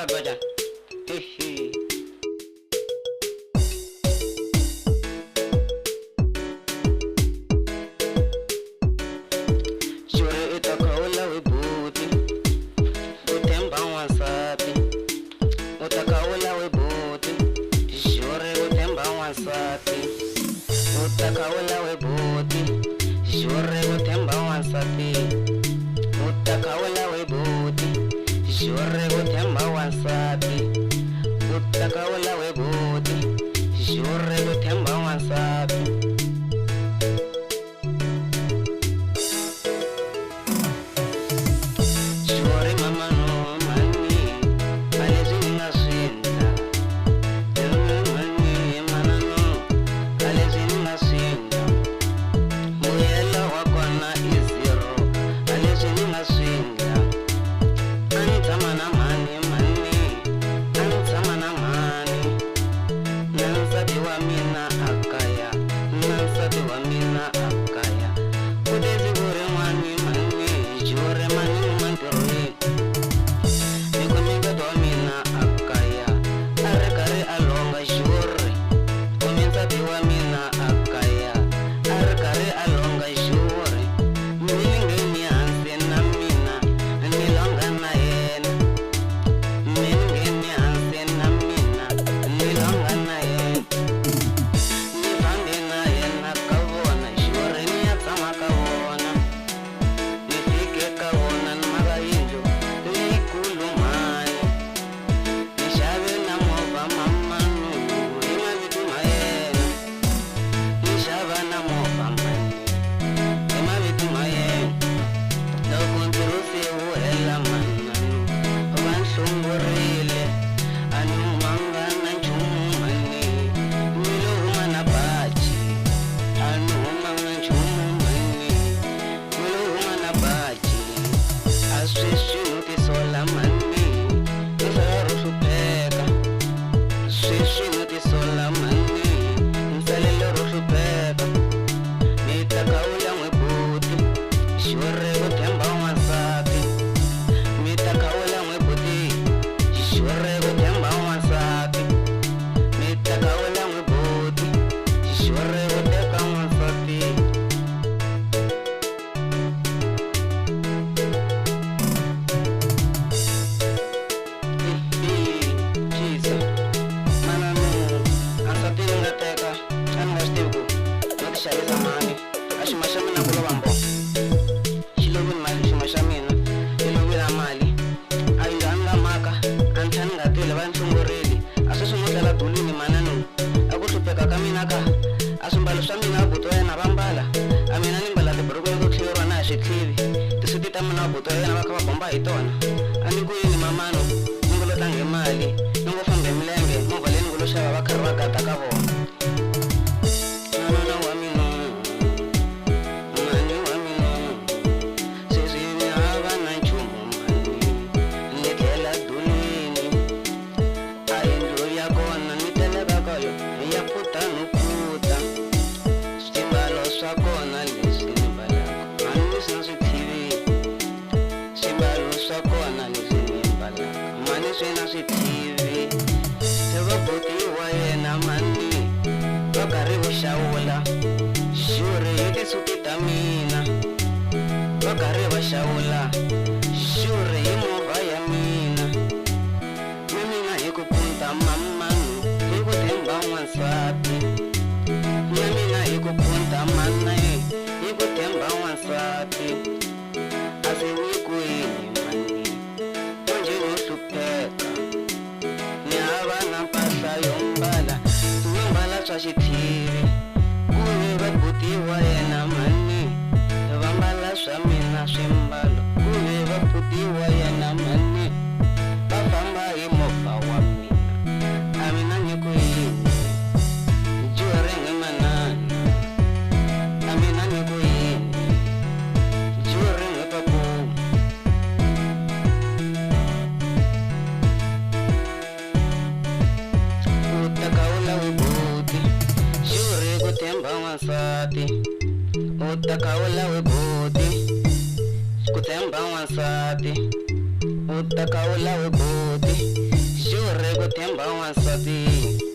Mala dwaja. Hehe. Shure utakaula webuti. Utemba wansati. Utakaula webuti. Shure utemba wansati. Utakaula webuti. Shure utemba wansati. Utakaula webuti. Shure utemba wansati. Utakaula webuti. Shure utemba wansati. Shure mama no mani, alezi ningaswinda. Mani mana no, alezi ningaswinda. Muyela wakona izero, alezi ningaswinda. Anta mana mani mani, anta mana mani. Nansabi wa mina akaya, nansabi wa mina akaya. Kudezi bure mani mani, jure mani mantirwe. Nikominga do mina akaya, arekare alonga jure. Kominsabi wa mina akaya, arekare alonga jure. Milingeni anse na mina, nilonga na yena. Milingeni anse na mina, nilonga na yena. Nifande na yena kavona, jure niyatama kavona. Nifike kavona nmaga injo, likulumani. Nishabe na moba mamanu, ima vitu mayena. Nishaba na moba mani, ima vitu mayena. Nokunturusi uhela mananu, vanshungurile. Anumanga na nchumani, miluruma na bachi. Anumanga na nchumani, miluruma na bachi. Aswishinuti sola mani, nsaru supeka. Swishinuti sola mani, nsalelo supeka. Mitakaula mwebuti, shure utemba wansati. Mitakaula mwebuti, shure utemba wansati. Mitakaula mwebuti, shure uteka wansati. Jesus, mananu, ansatini ngateka, angastiku, notishari zamani, ashimashamina kulobambo. Shilobin mali shimashamina, ilobila mali, ayinganga maka, antani ngatile vanchungurili, asusumutela tulini mananu, akusupeka kaminaka, asumbalo shamina butoya na bambala, amina nimbala tiburuku yukuklirwa na shiklivi, tisitita muna butoya na baka babomba itona, anikuini mamano, ningulo tange mali, ningu fambe milenge, muvale ningulo shaba bakarwa gata kabona. Mama wa mino, mani wa mino, sisi hava na nchumu mani, nikela dunini, aindu yakona niteleka kayo, yakuta nukuta, stimbalo swakona lisinimbalako, mani sinasitivi, stimbalo swakona lisinimbalako, mani sinasitivi, sevabuti wayena mani, bakari vashawula, shure yiti sutita mina, bakari vashawula, shure yimova ya mina. Mamina ikupunta mamanu, ikutemba wansati. Mamina ikupunta manae, ikutemba wansati. Asewikuini mani, onje nusupeka. Nyaba na pasa yombala, yombala swashitiri. Kuwe babuti wayena mani, vambala swamina swimbalo. Kuwe babuti wayena mani, bafamba imofa wa mina. Amina nyikuini, jurenge manana. Amina nyikuini, jurenge papu. Utakaula webuti, shure kutemba wansati. Utakaula webuti, kutemba wansati. takaula weboti, shure kutemba wansati.